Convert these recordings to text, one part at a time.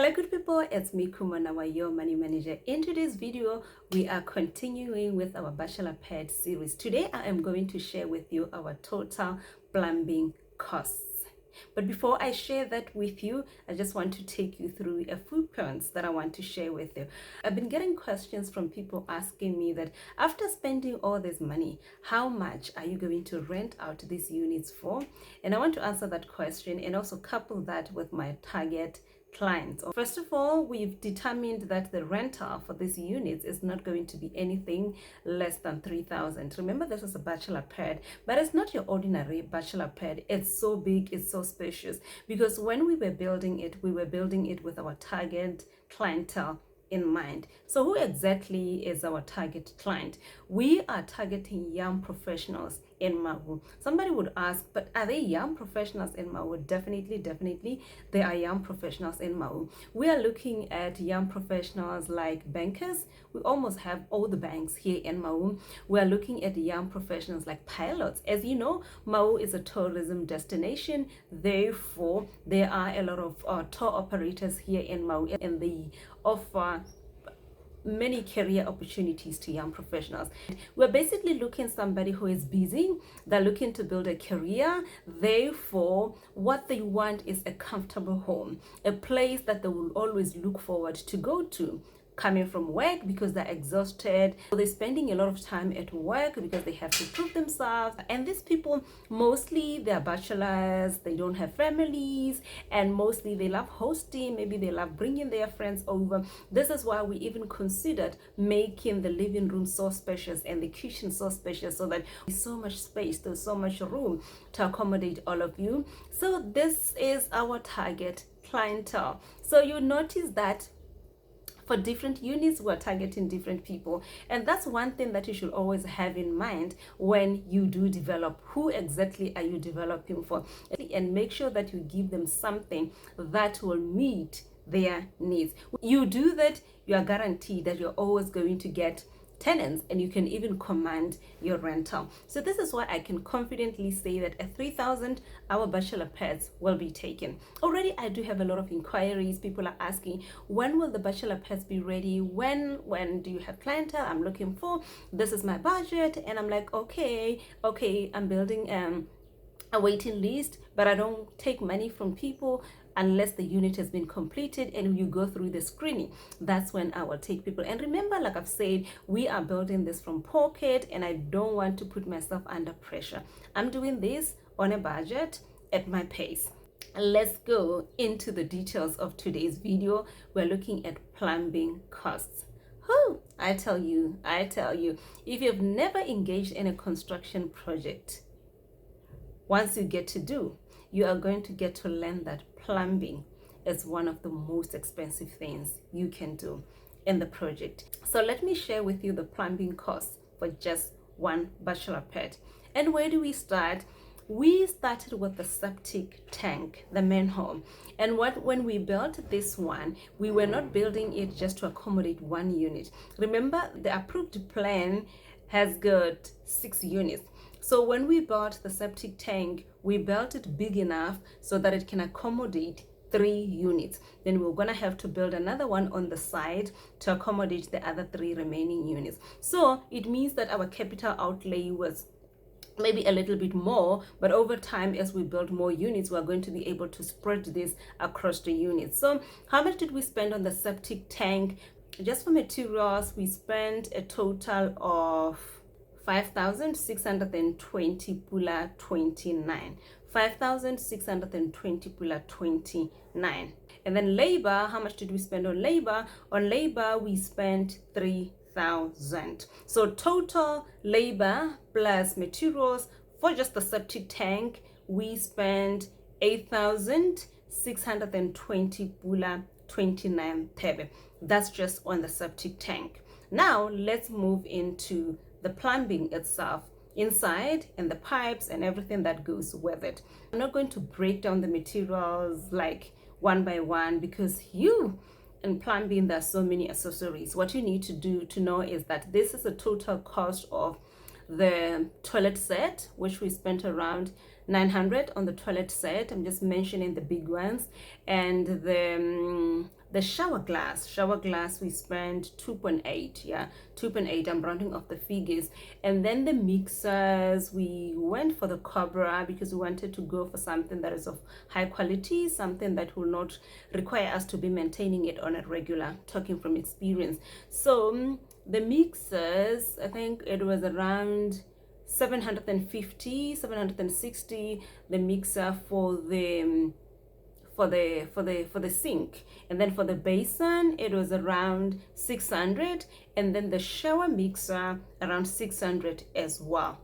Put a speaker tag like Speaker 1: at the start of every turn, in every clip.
Speaker 1: Hello good people, it's me Kumanawa, your money manager. In today's video, we are continuing with our Bachelor Pads series. Today, I am going to share with you our total plumbing costs. But before I share that with you, I just want to take you through a few points that I want to share with you. I've been getting questions from people asking me that after spending all this money, how much are you going to rent out these units for? And I want to answer that question and also couple that with my target clients. First of all, we've determined that the rental for these units is not going to be anything less than 3,000. Remember, this is a bachelor pad, but it's not your ordinary bachelor pad. It's so big, it's so spacious, because when we were building it with our target clientele in mind. So who exactly is our target client? We are targeting young professionals in Maui. Somebody would ask, but are they young professionals in Maui? Definitely they are young professionals in Maui. We are looking at young professionals like bankers. We almost have all the banks here in Maui. We are looking at young professionals like pilots. As you know, Maui is a tourism destination. Therefore, there are a lot of tour operators here in Maui, and they offer many career opportunities to young professionals. We're basically looking somebody who is busy, they're looking to build a career. Therefore, what they want is a comfortable home, a place that they will always look forward to go to, coming from work because they're exhausted. They're spending a lot of time at work because they have to prove themselves. And these people, mostly they're bachelors, they don't have families, and mostly they love hosting. Maybe they love bringing their friends over. This is why we even considered making the living room so spacious and the kitchen so spacious, so that there's so much space, there's so much room to accommodate all of you. So this is our target clientele. So you notice that for different units, we're targeting different people. And that's one thing that you should always have in mind when you do develop. Who exactly are you developing for? And make sure that you give them something that will meet their needs. You do that, you are guaranteed that you're always going to get tenants, and you can even command your rental. So this is why I can confidently say that at 3,000 our bachelor pads will be taken. Already I do have a lot of inquiries. People are asking, when will the bachelor pads be ready? When do you have clientele I'm looking for? This is my budget. And I'm like, okay, I'm building a waiting list, but I don't take money from people unless the unit has been completed and you go through the screening. That's when I will take people. And remember, like I've said, we are building this from pocket, and I don't want to put myself under pressure. I'm doing this on a budget at my pace. Let's go into the details of today's video. We're looking at plumbing costs. I tell you, if you've never engaged in a construction project, once you get to do, you are going to get to learn that plumbing is one of the most expensive things you can do in the project. So let me share with you the plumbing costs for just one bachelor pad. And where do we start? We started with the septic tank, the manhole. And when we built this one, we were not building it just to accommodate one unit. Remember, the approved plan has got 6 units. So when we bought the septic tank, we built it big enough so that it can accommodate 3 units. Then we're gonna have to build another one on the side to accommodate the other 3 remaining units. So it means that our capital outlay was maybe a little bit more, but over time, as we build more units, we're going to be able to spread this across the units. So how much did we spend on the septic tank? Just for materials, we spent a total of 5,620 pula 29. 5,620 pula 29. And then labor, how much did we spend on labor? On labor, we spent 3,000. So total labor plus materials for just the septic tank, we spent 8,620 pula 29 tebe. That's just on the septic tank. Now let's move into the plumbing itself, inside, and the pipes and everything that goes with it. I'm not going to break down the materials like one by one, because in plumbing there's so many accessories. What you need to do to know is that this is a total cost of the toilet set, which we spent around 900 on the toilet set. I'm just mentioning the big ones. And the The shower glass we spent 2.8, yeah, 2.8. I'm rounding off the figures. And then the mixers, we went for the Cobra because we wanted to go for something that is of high quality, something that will not require us to be maintaining it on a regular, talking from experience. So the mixers, I think it was around 750, 760, the mixer for the for the sink. And then for the basin it was around 600, and then the shower mixer around 600 as well.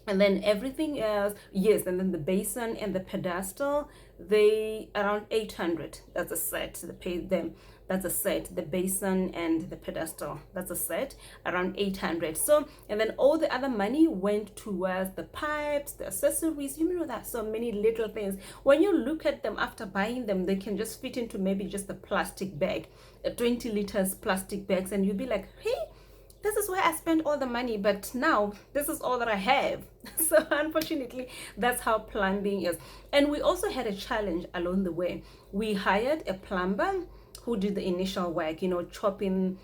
Speaker 1: And then everything else, yes, and then the basin and the pedestal, they around 800. That's a set. They paid them, that's a set. The basin and the pedestal, that's a set, around 800. So, and then all the other money went towards the pipes, the accessories, you know, that so many little things. When you look at them after buying them, they can just fit into maybe just a plastic bag, a 20 liters plastic bags, and you'll be like, hey, this is where I spent all the money, but now this is all that I have. So unfortunately, that's how plumbing is. And we also had a challenge along the way. We hired a plumber who did the initial work, you know, chopping,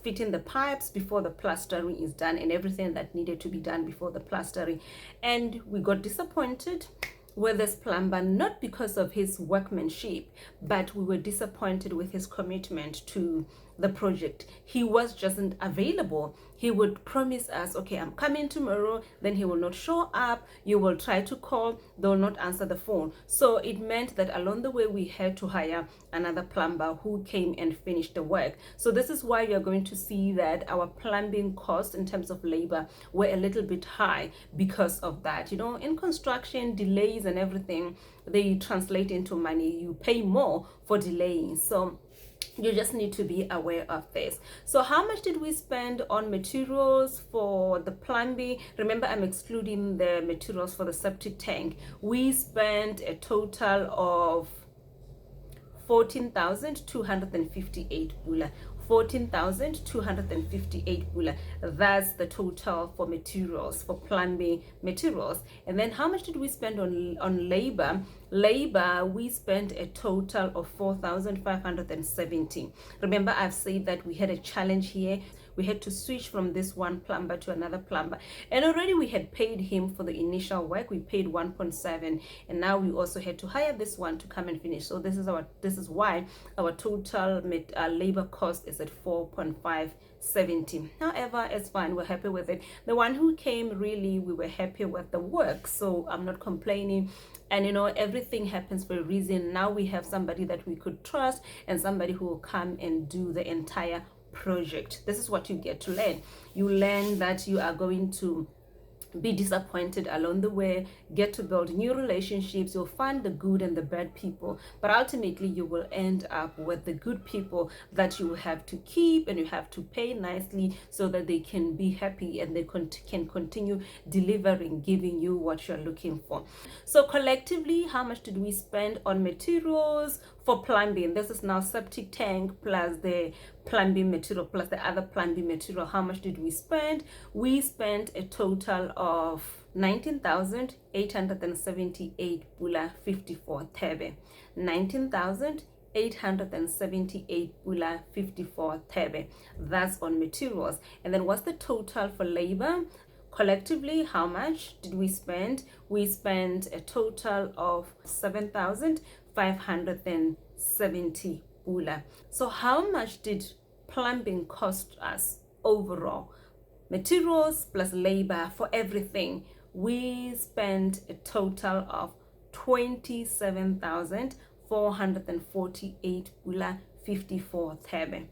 Speaker 1: fitting the pipes before the plastering is done, and everything that needed to be done before the plastering. And we got disappointed with this plumber, not because of his workmanship, but we were disappointed with his commitment to the project. He was just not available. He would promise us, okay, I'm coming tomorrow, then he will not show up. You will try to call, they will not answer the phone. So it meant that along the way we had to hire another plumber who came and finished the work. So this is why you're going to see that our plumbing costs in terms of labor were a little bit high because of that. You know, in construction, delays and everything, they translate into money. You pay more for delaying. So you just need to be aware of this. So how much did we spend on materials for the plumbing? Remember, I'm excluding the materials for the septic tank. We spent a total of 14,258 bula. 14,258 bula. That's the total for materials, for plumbing materials. And then how much did we spend on labor? Labor, we spent a total of 4,570. Remember, I've said that we had a challenge here. We had to switch from this one plumber to another plumber, and already we had paid him for the initial work. We paid 1.7, and now we also had to hire this one to come and finish. So this is why our total labor cost is at 4.570. However, it's fine, we're happy with it. The one who came, really, we were happy with the work, so I'm not complaining. And you know, everything happens for a reason. Now we have somebody that we could trust, and somebody who will come and do the entire project. This is what you get to learn. You learn that you are going to be disappointed along the way, get to build new relationships. You'll find the good and the bad people, but ultimately you will end up with the good people that you have to keep, and you have to pay nicely so that they can be happy and they can continue delivering, giving you what you're looking for. So collectively, how much did we spend on materials for plumbing? This is now septic tank plus the plumbing material plus the other plumbing material. How much did we spend? We spent a total of 19,878 bula 54 thebe. 19,878 bula 54 thebe. That's on materials. And then what's the total for labor? Collectively, how much did we spend? We spent a total of 7,570 bula. So how much did plumbing cost us overall? Materials plus labor for everything, we spent a total of 27,448 bula 54 thebe.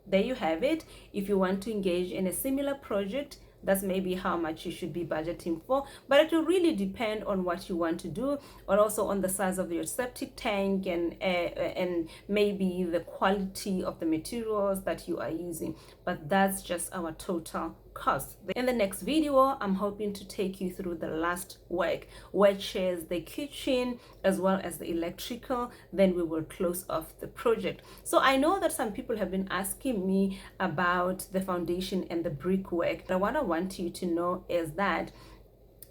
Speaker 1: There you have it. If you want to engage in a similar project, that's maybe how much you should be budgeting for, but it will really depend on what you want to do, or also on the size of your septic tank, and maybe the quality of the materials that you are using. But that's just our total cost. In the next video, I'm hoping to take you through the last work, which is the kitchen as well as the electrical. Then we will close off the project. So I know that some people have been asking me about the foundation and the brickwork. But what I want you to know is that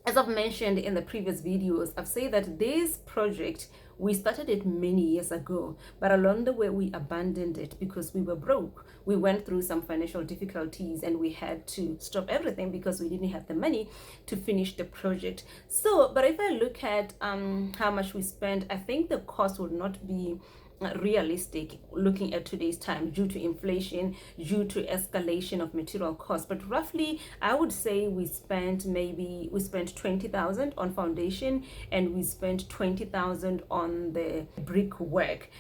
Speaker 1: As I've mentioned in the previous videos, I've said that this project, we started it many years ago, but along the way we abandoned it because we were broke. We went through some financial difficulties and we had to stop everything because we didn't have the money to finish the project. So, but if I look at how much we spent, I think the cost would not be realistic looking at today's time due to inflation, due to escalation of material costs. But roughly I would say we spent 20,000 on foundation and we spent 20,000 on the brickwork.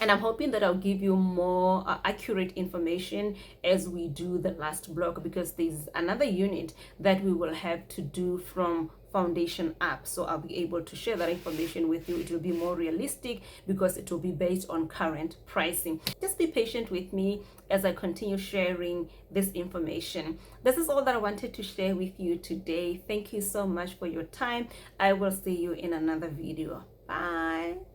Speaker 1: And I'm hoping that I'll give you more accurate information as we do the last block, because there's another unit that we will have to do from foundation up. So I'll be able to share that information with you. It will be more realistic because it will be based on current pricing. Just be patient with me as I continue sharing this information. This is all that I wanted to share with you today. Thank you so much for your time. I will see you in another video. Bye.